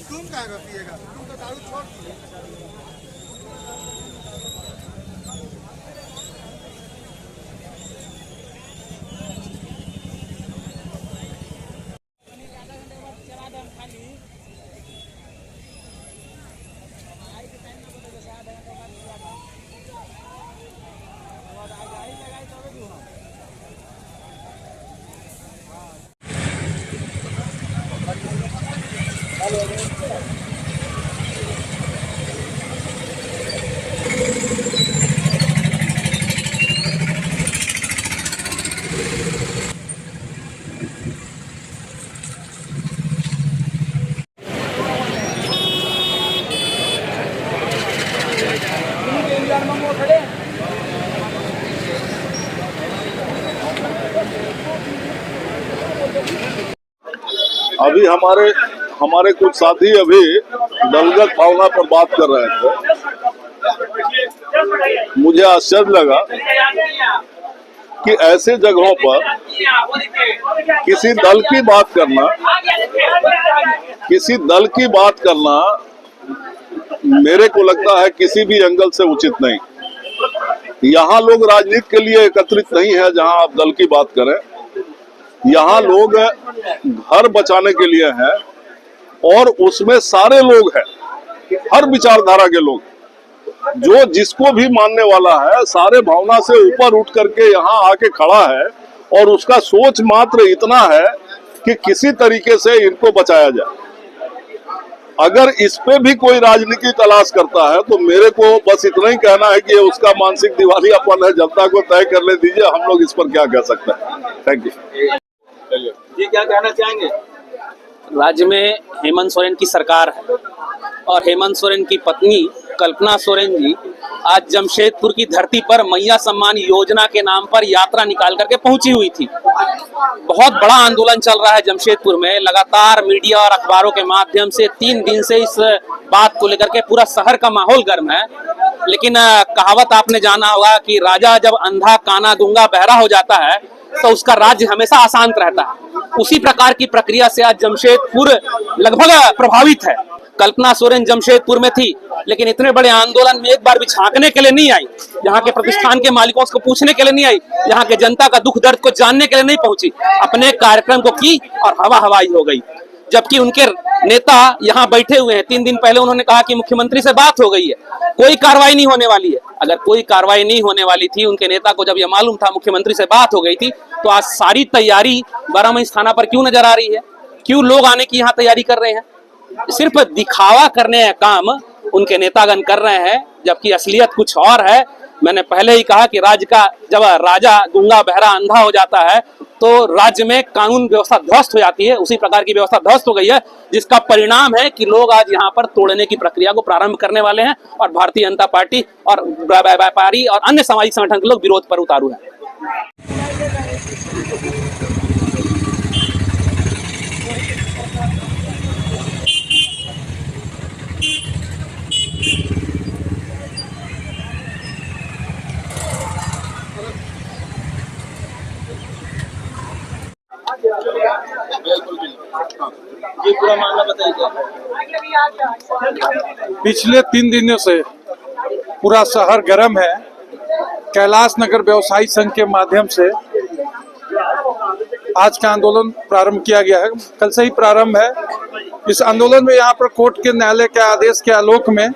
तुम कहाँ पिएगा? तुम तो दारू छोड़ दिए। अभी हमारे कुछ साथी अभी दलगत भावना पर बात कर रहे थे। मुझे आश्चर्य लगा कि ऐसे जगहों पर किसी दल की बात करना मेरे को लगता है किसी भी एंगल से उचित नहीं। यहाँ लोग राजनीति के लिए एकत्रित नहीं है जहाँ आप दल की बात करें। यहाँ लोग घर बचाने के लिए हैं और उसमें सारे लोग हैं, हर विचारधारा के लोग, जो जिसको भी मानने वाला है सारे भावना से ऊपर उठ करके यहाँ आके खड़ा है और उसका सोच मात्र इतना है कि किसी तरीके से इनको बचाया जाए। अगर इस पे भी कोई राजनीति तलाश करता है तो मेरे को बस इतना ही कहना है कि ये उसका मानसिक दिवालियापन है, जनता को तय कर ले दीजिए, हम लोग इस पर क्या कह सकते हैं। थैंक यू जी। क्या कहना चाहेंगे? राज्य में हेमंत सोरेन की सरकार है और हेमंत सोरेन की पत्नी कल्पना सोरेन जी आज जमशेदपुर की धरती पर मैया सम्मान योजना के नाम पर यात्रा निकाल करके पहुंची हुई थी। बहुत बड़ा आंदोलन चल रहा है जमशेदपुर में। लगातार मीडिया और अखबारों के माध्यम से 3 दिन से इस बात को लेकर के पूरा शहर का माहौल गर्म है। लेकिन कहावत आपने जाना होगा कि राजा जब अंधा, काना, गूंगा, बहरा हो जाता है तो उसका राज्य हमेशा अशांत रहता है। उसी प्रकार की प्रक्रिया से आज जमशेदपुर लगभग प्रभावित है। कल्पना सोरेन जमशेदपुर में थी, लेकिन इतने बड़े आंदोलन में एक बार भी झांकने के लिए नहीं आई, यहाँ के प्रतिष्ठान के मालिकों को पूछने के लिए नहीं आई, यहाँ के जनता का दुख दर्द को जानने के लिए नहीं पहुंची, अपने कार्यक्रम को की और हवा हवाई हो गई। जबकि उनके नेता यहाँ बैठे हुए हैं। 3 दिन पहले उन्होंने कहा कि मुख्यमंत्री से बात हो गई है, कोई कार्रवाई नहीं होने वाली है। अगर कोई कार्रवाई नहीं होने वाली थी, उनके नेता को जब यह मालूम था मुख्यमंत्री से बात हो गई थी, तो आज सारी तैयारी 12 मई थाना पर क्यों नजर आ रही है? क्यों लोग आने की यहाँ तैयारी कर रहे हैं? सिर्फ दिखावा करने का काम उनके नेतागण कर रहे हैं, जबकि असलियत कुछ और है। मैंने पहले ही कहा कि जब राजा गूंगा बहरा अंधा हो जाता है तो राज्य में कानून व्यवस्था ध्वस्त हो जाती है। उसी प्रकार की व्यवस्था ध्वस्त हो गई है, जिसका परिणाम है कि लोग आज यहाँ पर तोड़ने की प्रक्रिया को प्रारंभ करने वाले हैं और भारतीय जनता पार्टी और व्यापारी और अन्य सामाजिक संगठन के लोग विरोध पर उतारू हैं। ये पूरा मामला बताइए। पिछले 3 दिनों से पूरा शहर गर्म है। कैलाश नगर व्यवसायी संघ के माध्यम से आज का आंदोलन प्रारंभ किया गया है, कल से ही प्रारंभ है। इस आंदोलन में यहाँ पर कोर्ट के न्यायालय के आदेश के आलोक में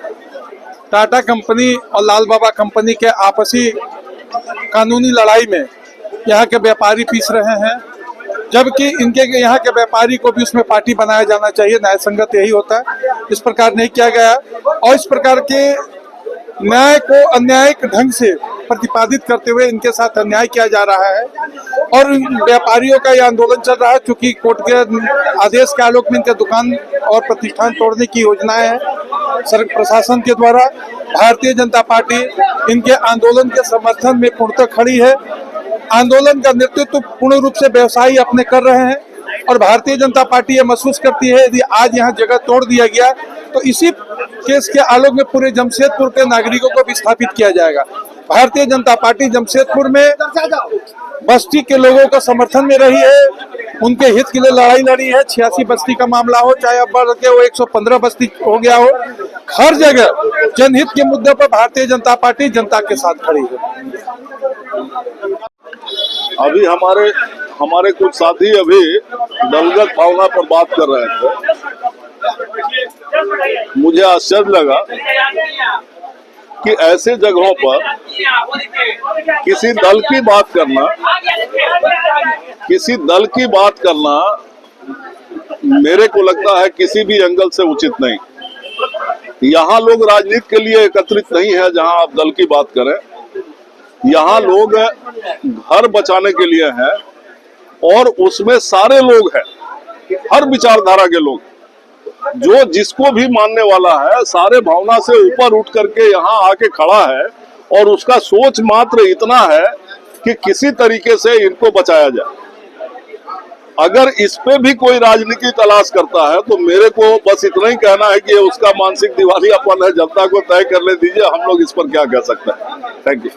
टाटा कंपनी और लाल बाबा कंपनी के आपसी कानूनी लड़ाई में यहाँ के व्यापारी पीस रहे हैं, जबकि इनके यहाँ के व्यापारी को भी उसमें पार्टी बनाया जाना चाहिए। न्याय संगत यही होता है, इस प्रकार नहीं किया गया और इस प्रकार के न्याय को अन्यायिक ढंग से प्रतिपादित करते हुए इनके साथ अन्याय किया जा रहा है और व्यापारियों का यह आंदोलन चल रहा है। चूंकि कोर्ट के आदेश के आलोक में इनके दुकान और प्रतिष्ठान तोड़ने की योजनाएं हैं सरकार प्रशासन के द्वारा, भारतीय जनता पार्टी इनके आंदोलन के समर्थन में पूर्णतः खड़ी है। आंदोलन का नेतृत्व पूर्ण रूप से व्यवसायी अपने कर रहे हैं और भारतीय जनता पार्टी ये महसूस करती है यदि आज यहाँ जगह तोड़ दिया गया तो इसी केस के आलोक में पूरे जमशेदपुर के नागरिकों को विस्थापित किया जाएगा। भारतीय जनता पार्टी जमशेदपुर में बस्ती के लोगों का समर्थन में रही है, उनके हित के लिए लड़ाई लड़ी है। 86 बस्ती का मामला हो, चाहे अब बढ़ के वो 115 बस्ती हो गया हो, हर जगह जनहित के मुद्दे पर भारतीय जनता पार्टी जनता के साथ खड़ी है। अभी हमारे कुछ साथी अभी दलगत भावना पर बात कर रहे थे। मुझे आश्चर्य लगा कि ऐसे जगहों पर किसी दल की बात करना मेरे को लगता है किसी भी एंगल से उचित नहीं। यहाँ लोग राजनीति के लिए एकत्रित नहीं है जहाँ आप दल की बात करें। यहाँ लोग घर बचाने के लिए हैं और उसमें सारे लोग हैं, हर विचारधारा के लोग, जो जिसको भी मानने वाला है सारे भावना से ऊपर उठ करके यहाँ आके खड़ा है और उसका सोच मात्र इतना है कि किसी तरीके से इनको बचाया जाए। अगर इस पे भी कोई राजनीति तलाश करता है तो मेरे को बस इतना ही कहना है कि ये उसका मानसिक दिवालियापन है, जनता को तय करने दीजिए, हम लोग इस पर क्या कह सकते हैं। Thank you.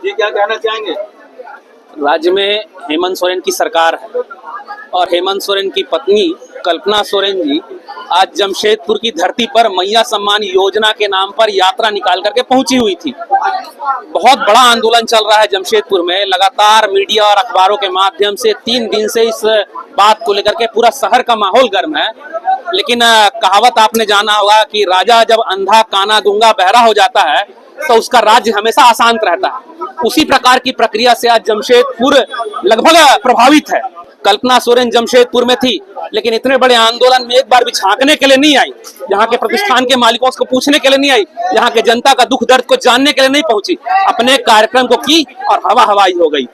जी क्या कहना चाहेंगे? राज्य में हेमंत सोरेन की सरकार है और हेमंत सोरेन की पत्नी कल्पना सोरेन जी आज जमशेदपुर की धरती पर मैया सम्मान योजना के नाम पर यात्रा निकाल करके पहुंची हुई थी। बहुत बड़ा आंदोलन चल रहा है जमशेदपुर में। लगातार मीडिया और अखबारों के माध्यम से 3 दिन से इस बात को लेकर के पूरा शहर का माहौल गर्म है। लेकिन कहावत आपने जाना होगा कि राजा जब अंधा काना गूंगा बहरा हो जाता है तो उसका राज्य हमेशा अशांत रहता है। उसी प्रकार की प्रक्रिया से आज जमशेदपुर लगभग प्रभावित है। कल्पना सोरेन जमशेदपुर में थी, लेकिन इतने बड़े आंदोलन में एक बार भी झांकने के लिए नहीं आई, यहाँ के प्रतिष्ठान के मालिकों को पूछने के लिए नहीं आई, यहाँ के जनता का दुख दर्द को जानने के लिए नहीं पहुंची, अपने कार्यक्रम को की और हवा हवाई हो गई।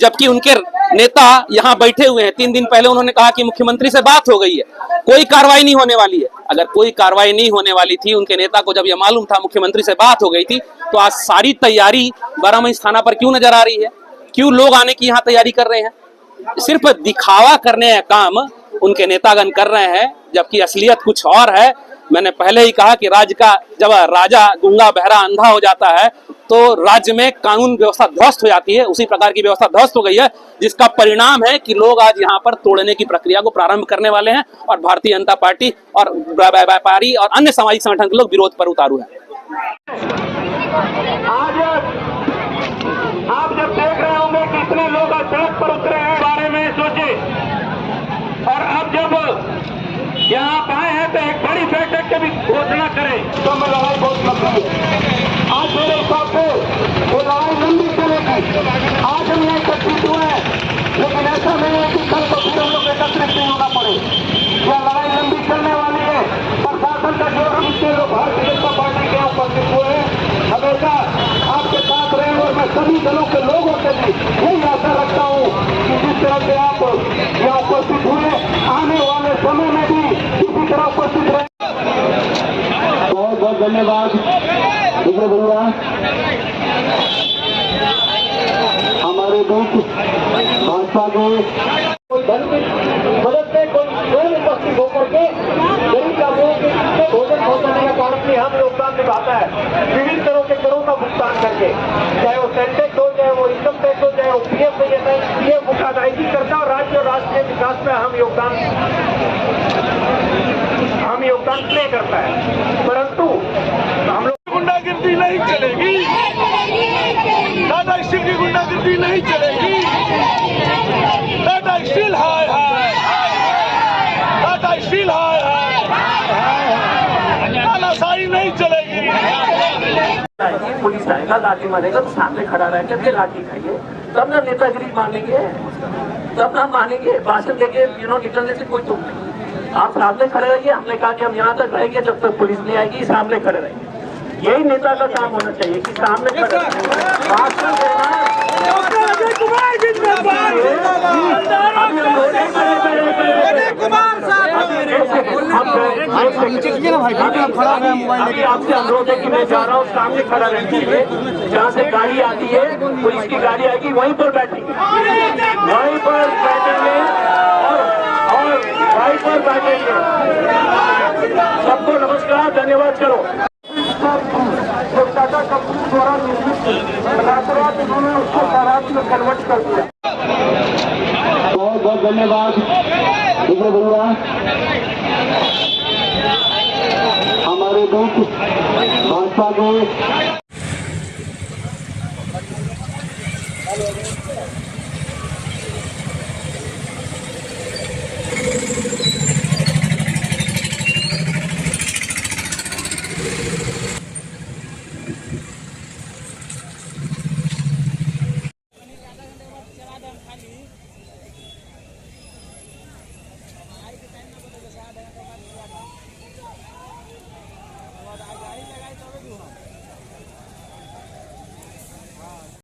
जबकि उनके नेता यहाँ बैठे हुए हैं। 3 दिन पहले उन्होंने कहा कि मुख्यमंत्री से बात हो गई है, कोई कार्रवाई नहीं होने वाली है। अगर कोई कार्रवाई नहीं होने वाली थी, उनके नेता को जब यह मालूम था मुख्यमंत्री से बात हो गई थी, तो आज सारी तैयारी 12 मई थाना पर क्यों नजर आ रही है? क्यों लोग आने की यहाँ तैयारी कर रहे हैं? सिर्फ दिखावा करने का काम उनके नेतागण कर रहे हैं, जबकि असलियत कुछ और है। मैंने पहले ही कहा कि राज्य का जब राजा गूंगा बहरा अंधा हो जाता है तो राज्य में कानून व्यवस्था ध्वस्त हो जाती है। उसी प्रकार की व्यवस्था ध्वस्त हो गई है, जिसका परिणाम है कि लोग आज यहाँ पर तोड़ने की प्रक्रिया को प्रारंभ करने वाले हैं और भारतीय जनता पार्टी और व्यापारी और अन्य सामाजिक संगठन के लोग विरोध पर उतारू हैं। आज आप जब देख रहे होंगे कि इतने लोग आज सड़क पर उतरे हैं, बारे में सोचे। और अब जब यहाँ आप आए हैं तो एक बड़ी बैठक की भी घोषणा करें तो मैं लड़ाई बहुत लंबी है। आज मेरे हिसाब से वो लड़ाई लंबी चलेगी। आज हम यहाँ एकत्रित हुए हैं, लेकिन ऐसा नहीं है कि कल को फिर हम लोग एकत्रित नहीं होना पड़े। यह लड़ाई लंबी चलने वाली है। प्रशासन का जो हम इसके लोग भारतीय जनता पार्टी के उपस्थित हुए हैं हमेशा आपके साथ रहे और मैं सभी दलों के लोगों से भी यही आशा रखता हूँ कि जिस तरह से आप यहाँ उपस्थित हुए आने वाले समय में भी इसी तरह उपस्थित रहे। बहुत बहुत धन्यवाद भैया। हमारे बीच भाजपा के मदद से कोई स्वयं उपस्थित होकर के गरीब लोगों के भोजन पहुंचाने का काम में हम योगदान निभाता है। विभिन्न तरह के करों का भुगतान करके, चाहे वो सेंटेक्स हो, चाहे वो इनकम टैक्स हो, चाहे वो पीएफ उसका अदायगी करता है और राज्य और राष्ट्र के विकास में हम योगदान प्ले करता है। परंतु हम लोग गुंडागिर्दी नहीं चलेगी, टाटा स्टील की गुंडागिर्दी नहीं चलेगी। टाटा स्टील हाय हाय, टाटा स्टील हाय हाय, तानाशाही नहीं चलेगी। पुलिस आएगा, लाठी मारेगा तो सामने खड़ा रह करके लाठी खाइए, तब ना नेतागिरी मानेंगे, तब ना मानेंगे। भाषण देके निकलने से कोई तुक नहीं। आप सामने खड़े रहिए। हमने कहा कि हम यहाँ तक रहेंगे जब तक पुलिस नहीं आएगी, सामने खड़े रहेंगे। यही नेता का काम होना चाहिए कि सामने खड़े भाषण देना। आपसे अनुरोध है कि मैं जा रहा हूँ, सामने खड़ा रहने के लिए। जहाँ से गाड़ी आती है, पुलिस की गाड़ी आएगी, वहीं पर बैठेंगे, वहीं पर बैठेंगे और वहीं पर बैठेंगे। सबको नमस्कार, धन्यवाद करो। जो टाटा कंपनी द्वारा निर्मित रातों-रात उन्होंने उसको सारांश में कन्वर्ट कर दिया। बहुत बहुत धन्यवाद भैया। हमारे बीच भाजपा के